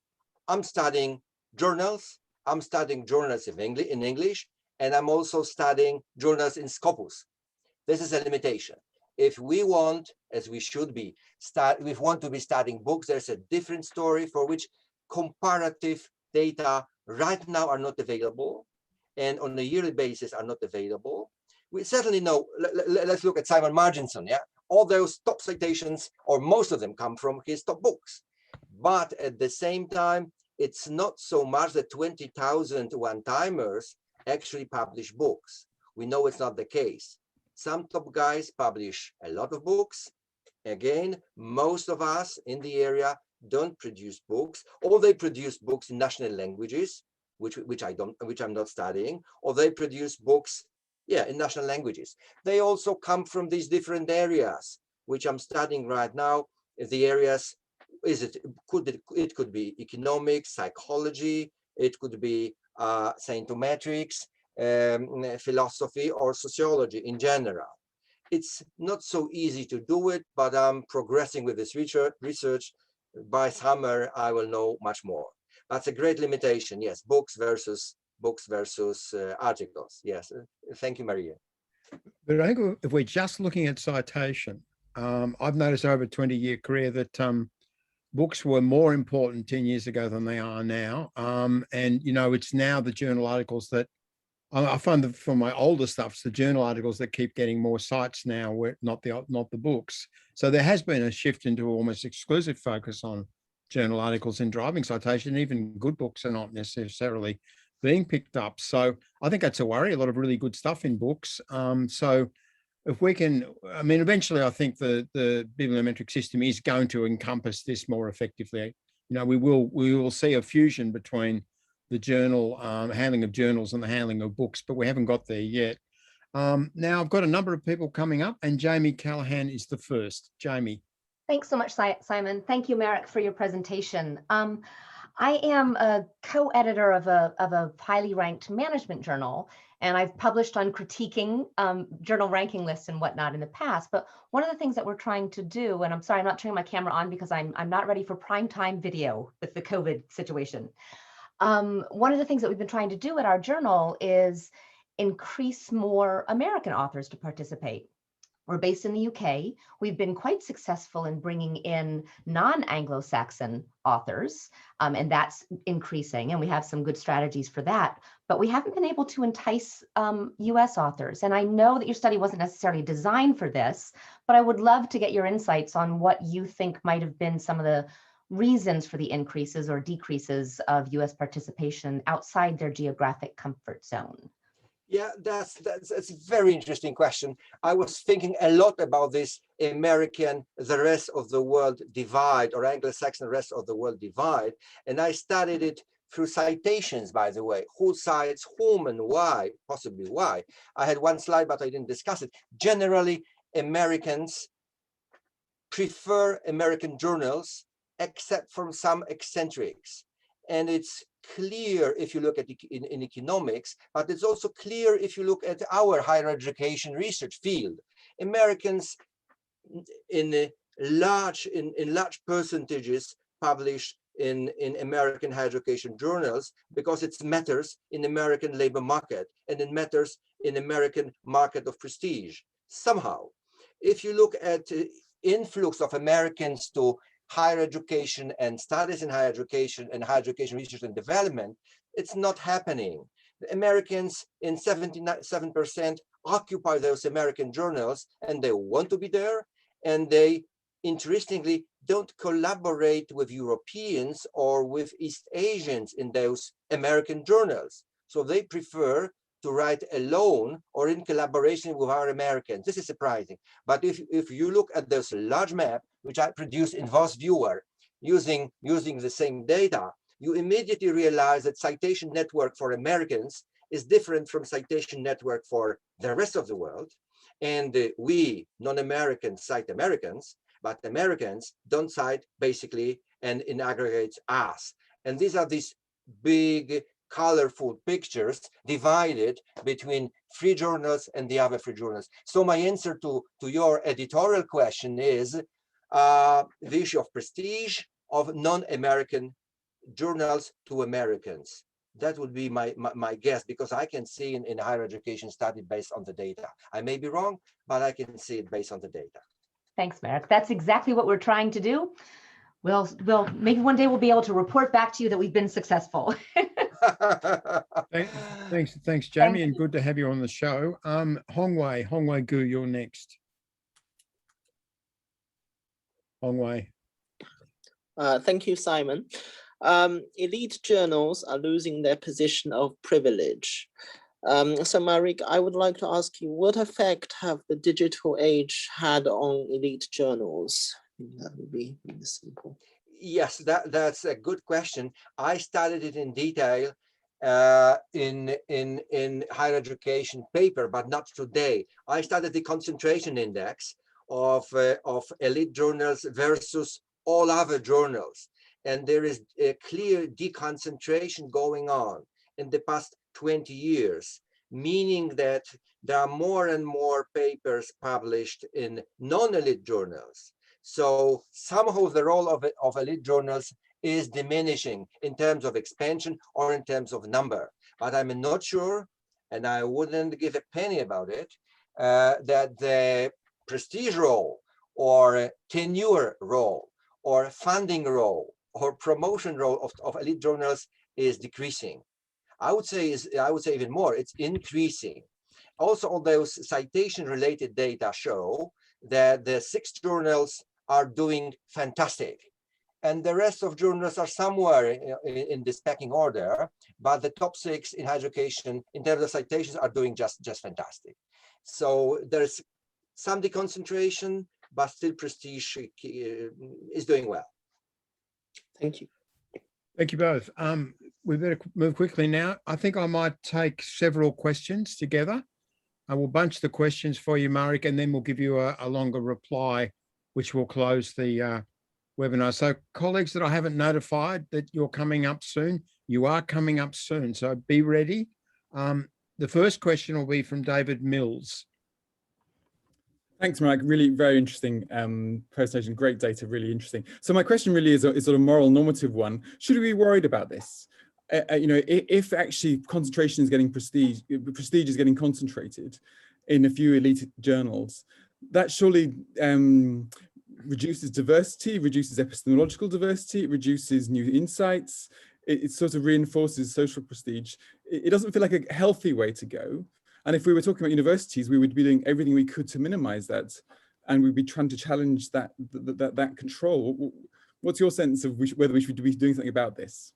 I'm studying journals. I'm studying journals in English, and I'm also studying journals in Scopus. This is a limitation. If we want, as we should be, we want to be studying books, there's a different story for which comparative data right now are not available, and on a yearly basis are not available. We certainly know, let's look at Simon Marginson, yeah? All those top citations, or most of them, come from his top books. But at the same time, it's not so much that 20,000 one-timers actually publish books. We know it's not the case. Some top guys publish a lot of books. Again, most of us in the area don't produce books, or they produce books in national languages, which I'm not studying, or they produce books, yeah, in national languages. They also come from these different areas, which I'm studying right now. The areas, it could be economics, psychology, it could be saintometrics, philosophy, or sociology in general. It's not so easy to do it, but I'm progressing with this research. By summer, I will know much more. That's a great limitation. Yes, books versus articles. Yes, thank you, Maria. But I think if we're just looking at citation, I've noticed over a 20-year career that books were more important 10 years ago than they are now. And, you know, it's now the journal articles that I find that for my older stuff, it's the journal articles that keep getting more cites now, not the books. So there has been a shift into almost exclusive focus on journal articles in driving citation. Even good books are not necessarily being picked up. So I think that's a worry. A lot of really good stuff in books. So if we can, I mean, eventually I think the bibliometric system is going to encompass this more effectively. You know, we will see a fusion between the journal handling of journals and the handling of books, but we haven't got there yet. Now I've got a number of people coming up, and Jamie Callahan is the first. Jamie. Thanks so much, Simon. Thank you, Marek, for your presentation. I am a co-editor of a highly ranked management journal, and I've published on critiquing journal ranking lists and whatnot in the past. But one of the things that we're trying to do, and I'm sorry, I'm not turning my camera on because I'm not ready for prime time video with the COVID situation. One of the things that we've been trying to do at our journal is increase more American authors to participate. We're based in the UK. We've been quite successful in bringing in non-Anglo-Saxon authors, and that's increasing, and we have some good strategies for that. But we haven't been able to entice US authors. And I know that your study wasn't necessarily designed for this, but I would love to get your insights on what you think might have been some of the reasons for the increases or decreases of US participation outside their geographic comfort zone. Yeah, that's a very interesting question. I was thinking a lot about this American, the rest of the world divide, or Anglo-Saxon rest of the world divide. And I studied it through citations, by the way, who cites whom and why, possibly why. I had one slide, but I didn't discuss it. Generally, Americans prefer American journals, except from some eccentrics. And it's clear if you look at in economics, but it's also clear if you look at our higher education research field. Americans in large percentages publish in American higher education journals because it matters in American labor market and it matters in American market of prestige. Somehow, if you look at influx of Americans to higher education and studies in higher education and higher education research and development, it's not happening. The Americans in 77% occupy those American journals and they want to be there, and they, interestingly, don't collaborate with Europeans or with East Asians in those American journals. So they prefer to write alone or in collaboration with our Americans. This is surprising. But if you look at this large map, which I produced in VOS Viewer using the same data, you immediately realize that citation network for Americans is different from citation network for the rest of the world. And we non-Americans cite Americans, but Americans don't cite basically and in aggregates us. And these are these big colorful pictures divided between free journals and the other free journals. So my answer to your editorial question is the issue of prestige of non-American journals to Americans. That would be my guess, because I can see in higher education study based on the data. I may be wrong, but I can see it based on the data. Thanks, Marek. That's exactly what we're trying to do. We'll maybe one day we'll be able to report back to you that we've been successful. Thanks, Jamie, and good to have you on the show. Hongwei Gu, you're next. Hongwei. Thank you, Simon. Elite journals are losing their position of privilege. So Marek, I would like to ask you, what effect have the digital age had on elite journals? That would be simple. Yes, that's a good question. I studied it in detail in higher education paper, but not today. I studied the concentration index of elite journals versus all other journals. And there is a clear deconcentration going on in the past 20 years, meaning that there are more and more papers published in non-elite journals. So somehow the role of elite journals is diminishing in terms of expansion or in terms of number. But I'm not sure, and I wouldn't give a penny about it, that the prestige role or tenure role or funding role or promotion role of elite journals is decreasing. I would say even more, it's increasing. Also, all those citation-related data show that the 6 journals are doing fantastic, and the rest of journals are somewhere in this pecking order, but the top 6 in higher education in terms of citations are doing just fantastic. So there's some deconcentration, but still prestige is doing well. Thank you. Thank you both. We better move quickly now. I think I might take several questions together. I will bunch the questions for you, Marek, and then we'll give you a longer reply, which will close the webinar. So colleagues that I haven't notified that you're coming up soon, you are coming up soon, so be ready. The first question will be from David Mills. Thanks, Marek. Really very interesting presentation. Great data, really interesting. So my question really is a sort of moral normative one. Should we be worried about this? You know, if actually concentration is getting prestige is getting concentrated in a few elite journals, that surely reduces diversity, reduces epistemological diversity, it reduces new insights, it sort of reinforces social prestige. It doesn't feel like a healthy way to go. And if we were talking about universities, we would be doing everything we could to minimize that, and we'd be trying to challenge that control. What's your sense of whether we should be doing something about this?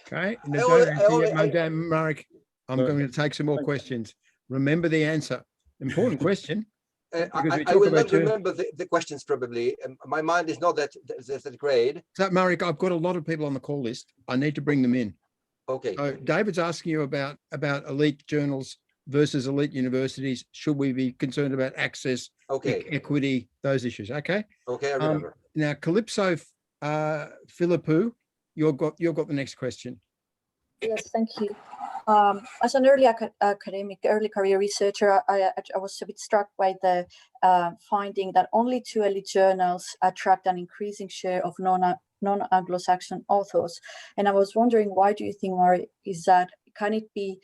Okay, Marek, I'm going to take some more questions. Remember the answer. Important question. I will not remember the questions probably. My mind is not that great. So, Marek, I've got a lot of people on the call list. I need to bring them in. Okay. So David's asking you about elite journals versus elite universities. Should we be concerned about access, equity, those issues? Okay. Okay, I remember. Now, Calypso Philippou, you've got the next question. Yes, thank you. As an early career researcher, I was a bit struck by the finding that only 2 elite journals attract an increasing share of non-Anglo-Saxon authors. And I was wondering, why do you think, Marek, is that? Can it be,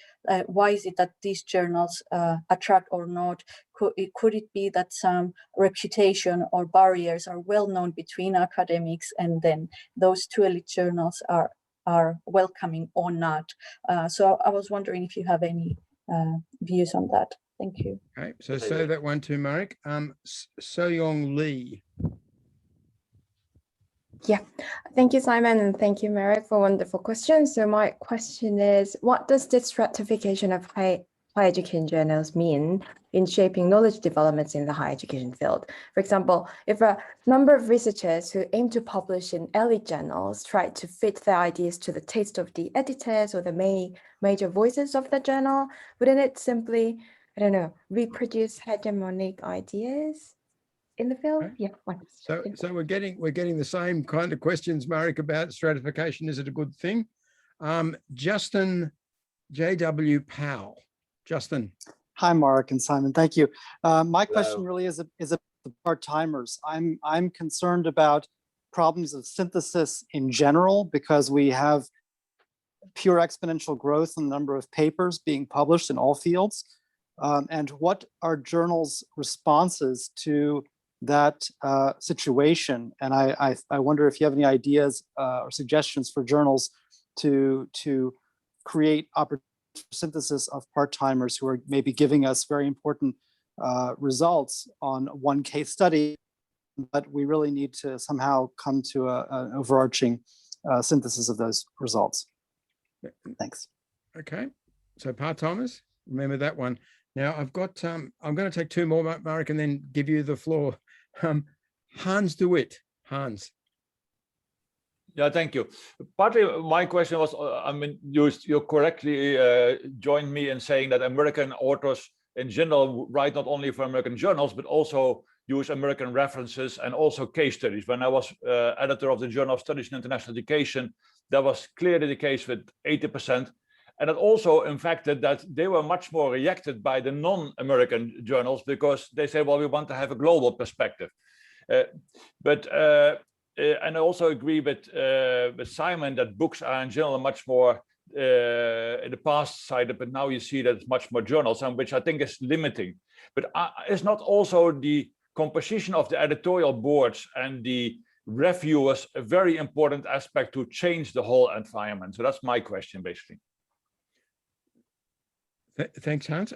why is it that these journals attract or not? Could it be that some reputation or barriers are well known between academics, and then those 2 elite journals are welcoming or not? So I was wondering if you have any views on that. Thank you. Okay, so say that one too, Marek. So-Young Lee. Yeah, thank you, Simon, and thank you, Marek, for wonderful questions. So my question is, what does this stratification of higher education journals mean in shaping knowledge developments in the higher education field. For example, if a number of researchers who aim to publish in elite journals try to fit their ideas to the taste of the editors or the major voices of the journal, wouldn't it simply, I don't know, reproduce hegemonic ideas in the field? Okay. Yeah. So we're getting the same kind of questions, Marek, about stratification. Is it a good thing? Justin J.W. Powell. Justin. Hi, Marek and Simon. Thank you. My question really is about the part-timers. I'm concerned about problems of synthesis in general because we have pure exponential growth in the number of papers being published in all fields. And what are journals' responses to that situation? And I wonder if you have any ideas or suggestions for journals to create opportunities for synthesis of part-timers who are maybe giving us very important results on one case study, but we really need to somehow come to an overarching synthesis of those results. Thanks. Okay, so part-timers, remember that one. Now I've got, I'm going to take two more, Marek, and then give you the floor. Hans DeWitt. Hans. Yeah, thank you. Partly my question was, I mean, you correctly joined me in saying that American authors in general write not only for American journals, but also use American references and also case studies. When I was editor of the Journal of Studies in International Education, that was clearly the case with 80%. And it also, in fact, that they were much more rejected by the non-American journals because they say, well, we want to have a global perspective. And I also agree with Simon that books are in general much more in the past sided, but now you see that it's much more journals, and which I think is limiting. But it's not also the composition of the editorial boards and the reviewers a very important aspect to change the whole environment? So that's my question, basically. Thanks, Hans.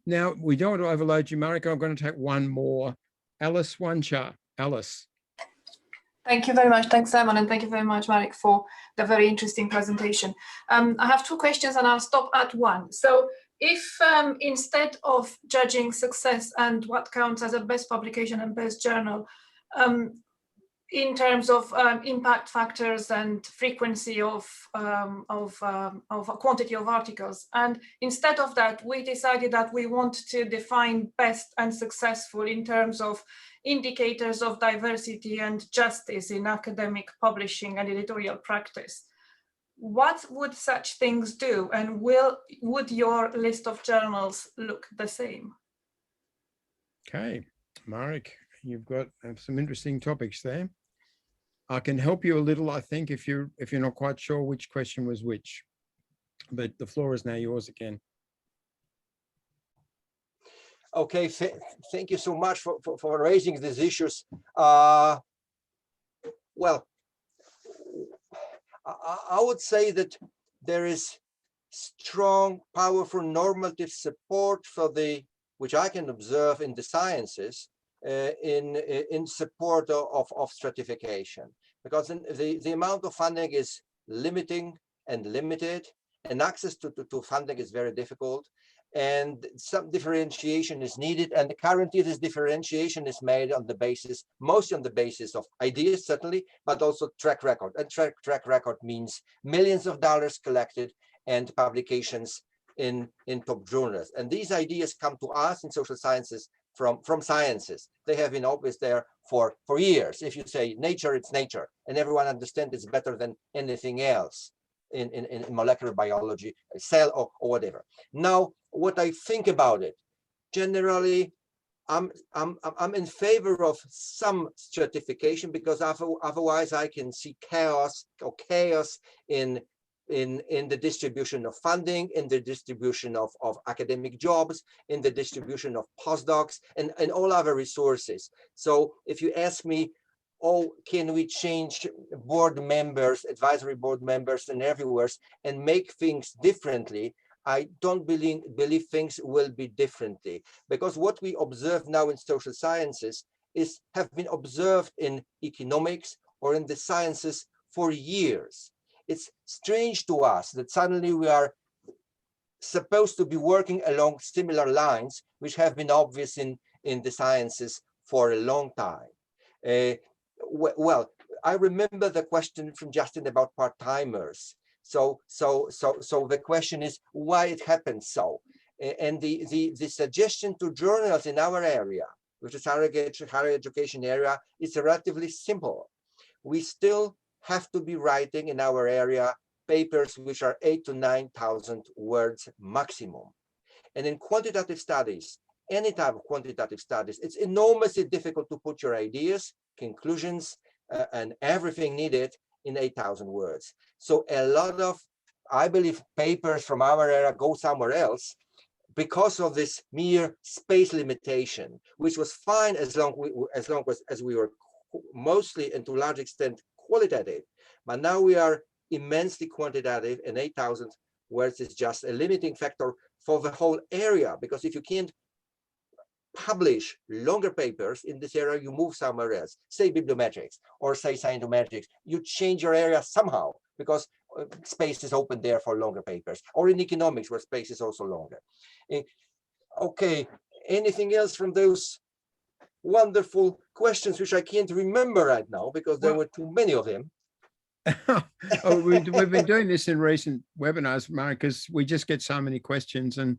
Now, we don't want to overload you, Marek. I'm going to take one more. Alice Wancha. Alice. Thank you very much. Thanks, Simon, and thank you very much, Marek, for the very interesting presentation. I have two questions and I'll stop at one. So if instead of judging success and what counts as a best publication and best journal, in terms of impact factors and frequency of quantity of articles. And instead of that, we decided that we want to define best and successful in terms of indicators of diversity and justice in academic publishing and editorial practice. What would such things do? And would your list of journals look the same? Okay, Marek, you've got some interesting topics there. I can help you a little, I think, if you're not quite sure which question was which, but the floor is now yours again. Okay, thank you so much for raising these issues. Well, I would say that there is strong, powerful normative support for which I can observe in the sciences, in support of stratification, because the amount of funding is limiting and limited, and access to funding is very difficult, and some differentiation is needed. And currently this differentiation is made on the basis, mostly on the basis of ideas, certainly, but also track record. And track record means millions of dollars collected and publications in top journals. And these ideas come to us in social sciences from sciences. They have been always there for years. If you say nature, it's nature, and everyone understands it's better than anything else in molecular biology, cell or whatever. Now, what I think about it, generally, I'm in favor of some stratification, because otherwise I can see chaos in the distribution of funding, in the distribution of academic jobs, in the distribution of postdocs, and all other resources. So if you ask me, oh, can we change board members, advisory board members and everywhere and make things differently? I don't believe things will be differently, because what we observe now in social sciences have been observed in economics or in the sciences for years. It's strange to us that suddenly we are supposed to be working along similar lines, which have been obvious in the sciences for a long time. Well, I remember the question from Justin about part-timers. So the question is why it happens so. And the suggestion to journals in our area, which is higher education area, is relatively simple. We still have to be writing in our area papers which are 8,000 to 9,000 words maximum. And in quantitative studies, any type of quantitative studies, it's enormously difficult to put your ideas, conclusions, and everything needed in 8,000 words. So a lot of, I believe, papers from our area go somewhere else because of this mere space limitation, which was fine as long as we were mostly and to a large extent qualitative. But now we are immensely quantitative, and 8,000 words is just a limiting factor for the whole area, because if you can't publish longer papers in this area, you move somewhere else, say bibliometrics or say scientometrics, you change your area somehow because space is open there for longer papers, or in economics where space is also longer. Okay, anything else from those wonderful questions, which I can't remember right now because there were too many of them? Oh, we've been doing this in recent webinars, Marek, because we just get so many questions, and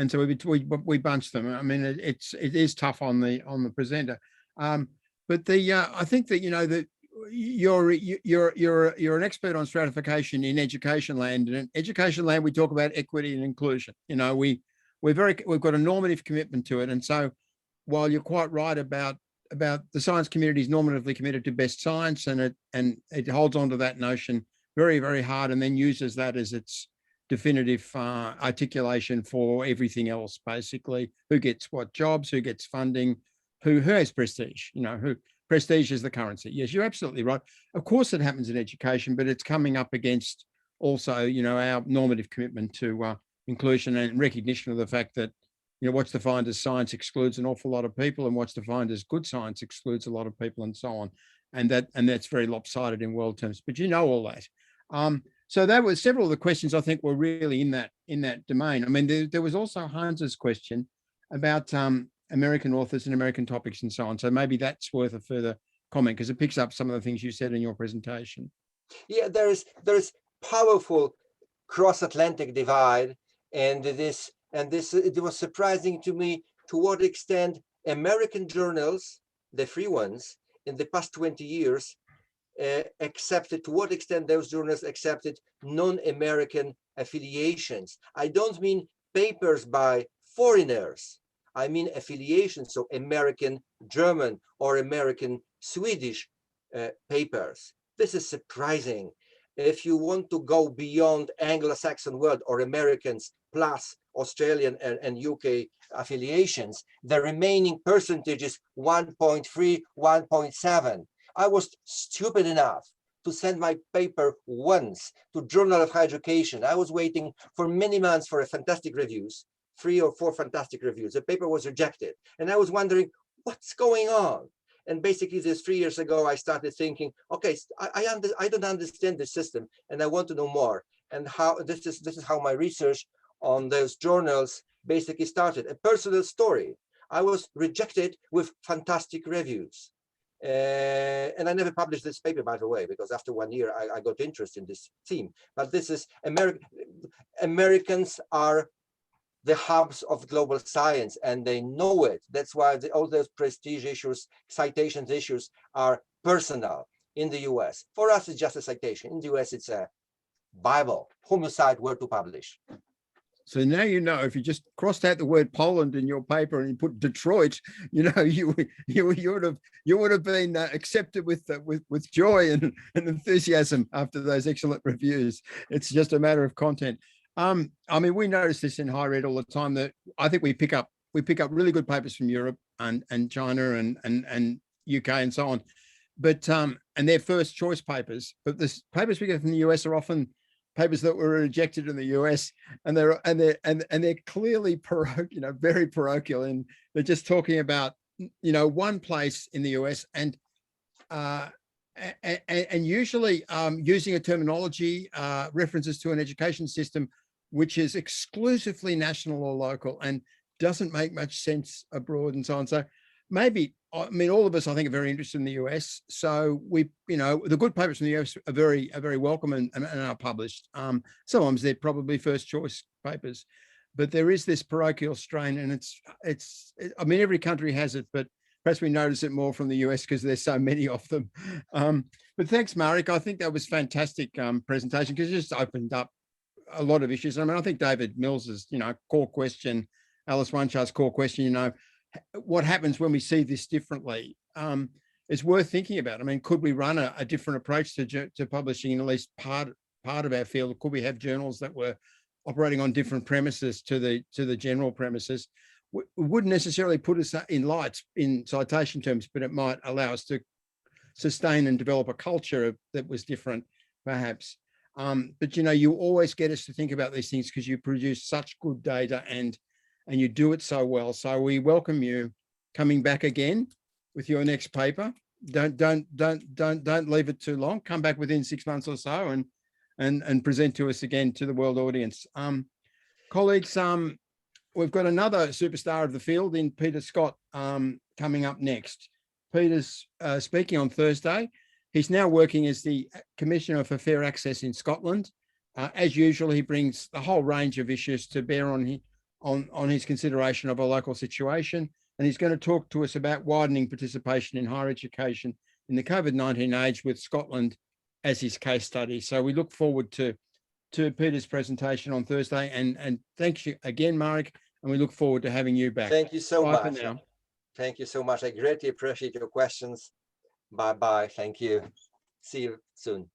so we bunch them. I mean, it is tough on the presenter, but I think that, you know, that you're an expert on stratification in education land, and in education land we talk about equity and inclusion. You know, we've got a normative commitment to it, and so while you're quite right about the science community is normatively committed to best science, and it holds on to that notion very, very hard, and then uses that as its definitive articulation for everything else, basically. Who gets what jobs, who gets funding, who has prestige, you know, who prestige is the currency. Yes, you're absolutely right. Of course it happens in education, but it's coming up against also, you know, our normative commitment to inclusion and recognition of the fact that, you know, what's defined as science excludes an awful lot of people, and what's defined as good science excludes a lot of people, and so on. And that's very lopsided in world terms, but you know all that. So that was several of the questions I think were really in that domain. I mean, there was also Hans's question about American authors and American topics and so on. So maybe that's worth a further comment because it picks up some of the things you said in your presentation. Yeah, there is powerful cross-Atlantic divide, and this it was surprising to me to what extent American journals, the free ones, in the past 20 years accepted, to what extent those journals accepted non-American affiliations. I don't mean papers by foreigners. I mean affiliations, so American German or American Swedish papers. This is surprising. If you want to go beyond Anglo-Saxon world or Americans plus Australian and UK affiliations, the remaining percentage is 1.3, 1.7. I was stupid enough to send my paper once to Journal of Higher Education. I was waiting for many months for a fantastic reviews, 3 or 4 fantastic reviews. The paper was rejected. And I was wondering, what's going on? And basically this 3 years ago, I started thinking, okay, I don't understand the system and I want to know more. And how this is how my research on those journals basically started. A personal story. I was rejected with fantastic reviews. And I never published this paper, by the way, because after 1 year, I got interest in this theme. But this is Americans are the hubs of global science, and they know it. That's why all those prestige issues, citations issues are personal in the US. For us, it's just a citation. In the US, it's a Bible, whom you cite, where to publish. So now you know, if you just crossed out the word Poland in your paper and you put Detroit, you know, you would have been accepted with joy and enthusiasm after those excellent reviews. It's just a matter of content. I mean, we notice this in higher ed all the time, that I think we pick up really good papers from Europe and China and UK and so on, but and they're first choice papers. But the papers we get from the US are often papers that were rejected in the US, and they're clearly very parochial, and they're just talking about, you know, one place in the US, and usually using a terminology, references to an education system which is exclusively national or local and doesn't make much sense abroad and so on. So maybe, I mean, all of us, I think, are very interested in the US. So we, you know, the good papers from the US are very welcome and are published. Sometimes they're probably first choice papers, but there is this parochial strain, and I mean, every country has it, but perhaps we notice it more from the US because there's so many of them. But thanks, Marek. I think that was fantastic presentation, because it just opened up a lot of issues. I mean, I think David Mills's, you know, core question, Alice Wanchar's core question, you know, what happens when we see this differently, is worth thinking about. I mean, could we run a different approach to publishing in at least part of our field? Could we have journals that were operating on different premises to the general premises? It wouldn't necessarily put us in lights in citation terms, but it might allow us to sustain and develop a culture that was different, perhaps. But, you know, you always get us to think about these things because you produce such good data and you do it so well. So we welcome you coming back again with your next paper. Don't leave it too long. Come back within 6 months or so and present to us again, to the world audience. Colleagues, we've got another superstar of the field in Peter Scott coming up next. Peter's speaking on Thursday. He's now working as the Commissioner for Fair Access in Scotland. As usual, he brings the whole range of issues to bear on his consideration of a local situation. And he's going to talk to us about widening participation in higher education in the COVID-19 age, with Scotland as his case study. So we look forward to Peter's presentation on Thursday. And thank you again, Marek, and we look forward to having you back. Thank you so Bye much. for now. Thank you so much. I greatly appreciate your questions. Bye-bye. Thank you. See you soon.